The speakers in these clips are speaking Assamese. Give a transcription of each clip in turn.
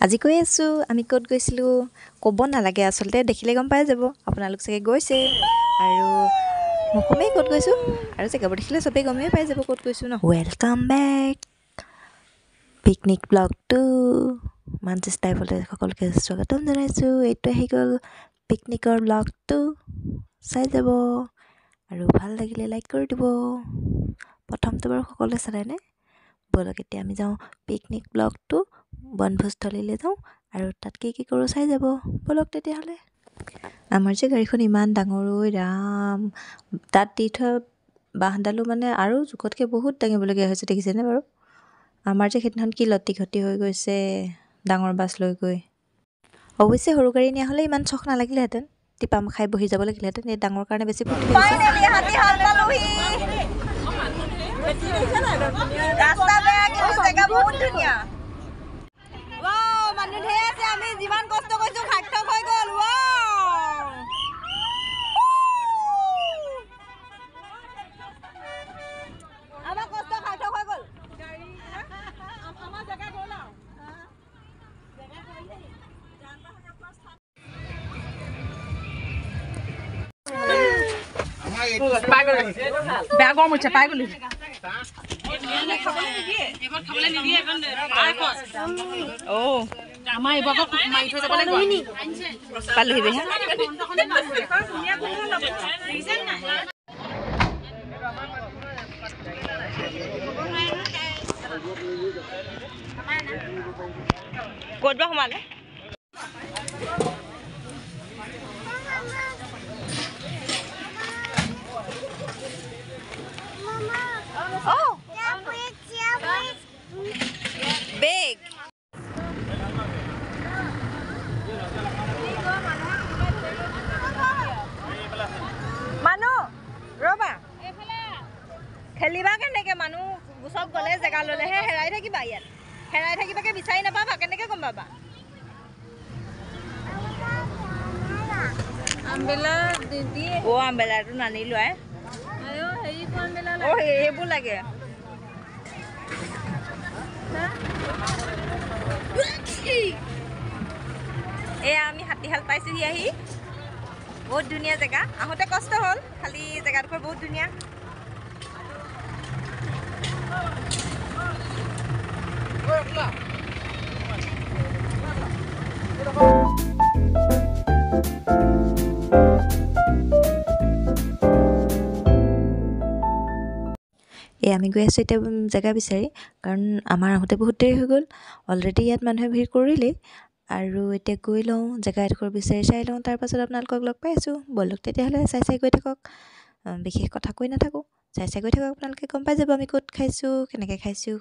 আজি কৈ আছোঁ আমি ক'ত গৈছিলোঁ ক'ব নালাগে আচলতে দেখিলে গম পাই যাব আপোনালোক চাগে গৈছে আৰু নকমেই ক'ত গৈছোঁ আৰু জেগাবোৰ দেখিলে চবেই গমেই পাই যাব ক'ত গৈছোঁ ন ৱেলকাম বেক পিকনিক ব্লগটো মানচিছ ট্ৰাইবলে সকলোকে স্বাগতম জনাইছোঁ এইটো আহি গ'ল পিকনিকৰ ব্লগটো চাই যাব আৰু ভাল লাগিলে লাইক কৰি দিব প্ৰথমটো বাৰু সকলোৱে চালেনে ব'লক এতিয়া আমি যাওঁ পিকনিক ব্লগটো বনভোজস্থলীলৈ যাওঁ আৰু তাত কি কৰোঁ চাই যাব ব'লক তেতিয়াহ'লে আমাৰ যে গাড়ীখন ইমান ডাঙৰ ঐ ৰাম তাত দি থোৱা বাঁহডালো মানে আৰু জোখতকৈ বহুত দাঙিবলগীয়া হৈছে দেখিছেনে বাৰু আমাৰ যে সেইদিনাখন কি লতি ঘটি হৈ গৈছে ডাঙৰ বাছ লৈ গৈ অৱশ্যে সৰু গাড়ী নিয়া হ'লে ইমান চখ নালাগিলেহেঁতেন টিপাম খাই বহি যাব লাগিলেহেঁতেন এই ডাঙৰ কাৰণে বেছি ফূৰ্তি ৰাস্তা বেয়া কিন্তু জেগা বহুত ধুনীয়া মানুহ ঢেৰ আছে আমি যিমান কষ্ট কৰিছোঁ সাৰ্থক হৈ গ'ল আমাৰ কষ্ট সাৰ্থক হৈ গ'ল বেয়া গৰম হৈছে পাই গ'লি আমাৰ এইবাৰ মাৰি থৈ যাব লাগিব পালোহি ক'ত বা সোমালে বেগ মানুহ ৰ'বা খেলিবা কেনেকে মানুহ চব গ'লে জেগা ল'লেহে হেৰাই থাকিবা ইয়াত হেৰাই থাকিবাকে বিচাৰি নাপাবা কেনেকে গম পাবা আমবেলাটো নানিলো সেইবোৰ লাগে এয়া আমি হাতীশাল পাইছোঁহি আহি বহুত ধুনীয়া জেগা আহোঁতে কষ্ট হ'ল খালি জেগাডোখৰ বহুত ধুনীয়া আমি গৈ আছোঁ এতিয়া জেগা বিচাৰি কাৰণ আমাৰ আহোঁতে বহুত দেৰি হৈ গ'ল অলৰেডি ইয়াত মানুহে ভিৰ কৰিলেই আৰু এতিয়া গৈ লওঁ জেগা এডোখৰ বিচাৰি চাই লওঁ তাৰপাছত আপোনালোকক লগ পাই আছোঁ ব'লক তেতিয়াহ'লে চাই গৈ থাকক বিশেষ কথা কৈ নাথাকোঁ চাই গৈ থাকক আপোনালোকে গম পাই যাব আমি ক'ত খাইছোঁ কেনেকৈ খাইছোঁ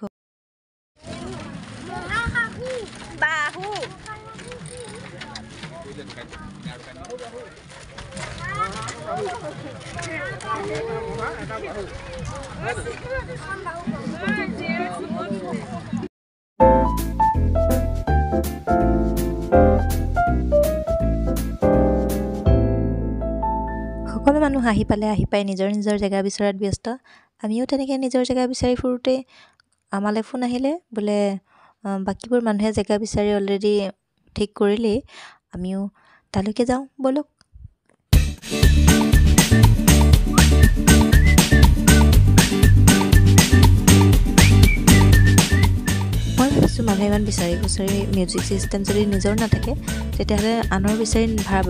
সকলো মানুহ আহি পাই নিজৰ জেগা বিচৰাত ব্যস্ত আমিও তেনেকৈ নিজৰ জেগা বিচাৰি ফুৰোঁতে আমালৈ ফোন আহিলে বোলে বাকীবোৰ মানুহে জেগা বিচাৰি অলৰেডি ঠিক কৰিলেই আমিও তালৈকে যাওঁ ব'লক মই ভাবিছোঁ মানুহে ইমান বিচাৰি মিউজিক ছিষ্টেম যদি নিজৰ নাথাকে তেতিয়াহ'লে আনৰ বিচাৰি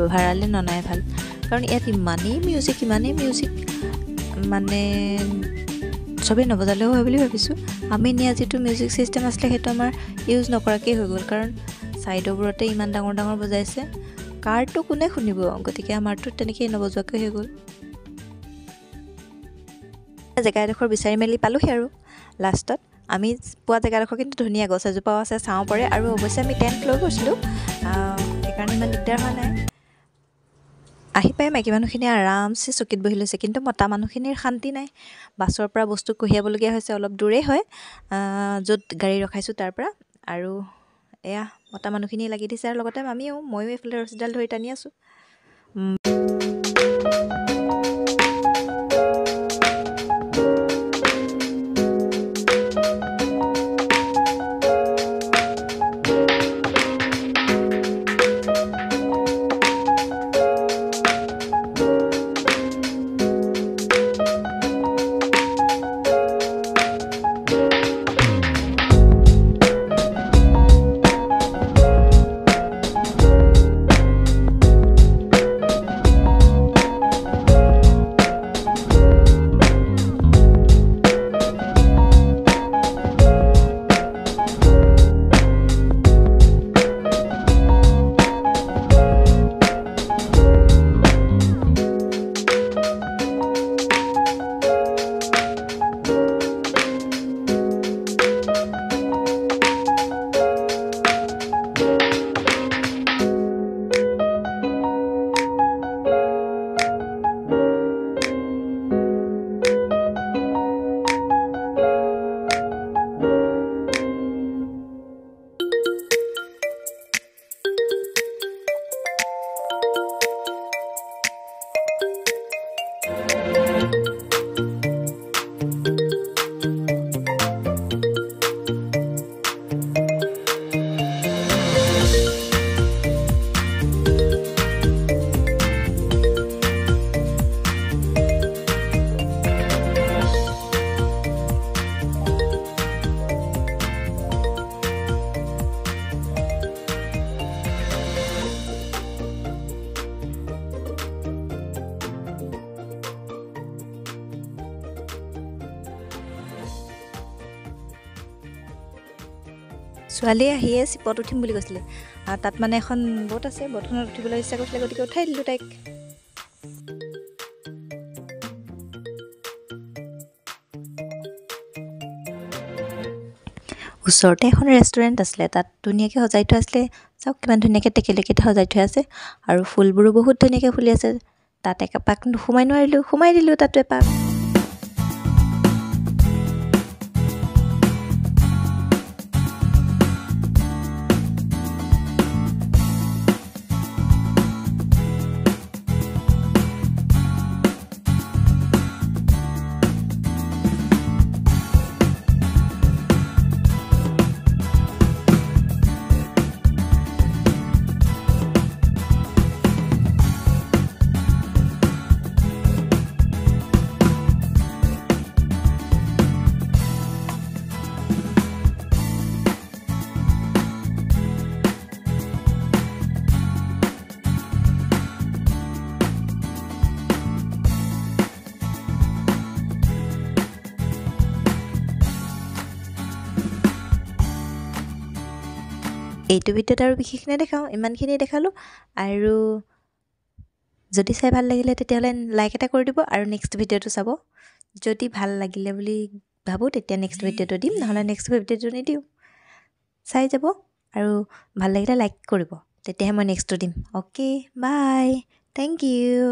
ভাড়ালৈ ননাই ভাল কাৰণ ইয়াত ইমানেই মিউজিক মানে চবেই নবজালেও হয় বুলি ভাবিছোঁ আমি নিয়া যিটো মিউজিক ছিষ্টেম আছিলে সেইটো আমাৰ ইউজ নকৰাকেই হৈ গ'ল কাৰণ ছাইডৰবোৰতে ইমান ডাঙৰ বজাইছে কাৰটো কোনে শুনিব গতিকে আমাৰতো তেনেকৈ নবজোৱাকৈ হৈ গ'ল জেগা এডোখৰ বিচাৰি মেলি পালোহি আৰু লাষ্টত আমি পোৱা জেগাডোখৰ কিন্তু ধুনীয়া গছ এজোপাও আছে ছাঁ পৰে আৰু অৱশ্যে আমি টেণ্ট লৈ গৈছিলোঁ সেইকাৰণে ইমান দিগদাৰ হোৱা নাই আহি পাই মাইকী মানুহখিনি আৰামছে চকীত বহি লৈছে কিন্তু মতা মানুহখিনিৰ শান্তি নাই বাছৰ পৰা বস্তু কঢ়িয়াবলগীয়া হৈছে অলপ দূৰেই হয় য'ত গাড়ী ৰখাইছোঁ তাৰ পৰা আৰু এয়া মতা মানুহখিনি লাগি দিছে আৰু লগতে ময়ো এইফালে ৰছীডাল ধৰি টানি আছোঁ ছোৱালীয়ে আহিয়ে চিপত উঠিম বুলি কৈছিলে আৰু তাত মানে এখন ব'ট আছে, ব'টখনত উঠিবলৈ ইচ্ছা কৰিছিলে, গতিকে উঠাই দিলোঁ তাইক। ওচৰতে এখন ৰেষ্টুৰেণ্ট আছিলে, তাত ধুনীয়াকৈ সজাই থোৱা আছিলে। চাওক কিমান ধুনীয়াকৈ টেকেলিকেইটা সজাই থোৱা আছে আৰু ফুলবোৰো বহুত ধুনীয়াকৈ ফুলি আছে। তাত এপাক সোমাই নোৱাৰিলোঁ, সোমাই দিলোঁ তাতো এপাক। এইটো ভিডিঅ'ত আৰু বিশেষ নেদেখাওঁ, ইমানখিনি দেখালোঁ। আৰু যদি চাই ভাল লাগিলে তেতিয়াহ'লে লাইক এটা কৰি দিব আৰু নেক্সট ভিডিঅ'টো চাব। যদি ভাল লাগিলে বুলি ভাবোঁ তেতিয়া নেক্সট ভিডিঅ'টো দিম, নহ'লে নেক্সট ভিডিঅ'টো নিদিওঁ। চাই যাব আৰু ভাল লাগিলে লাইক কৰিব, তেতিয়াহে মই নেক্সটটো দিম। অ'কে, বাই, থেংক ইউ।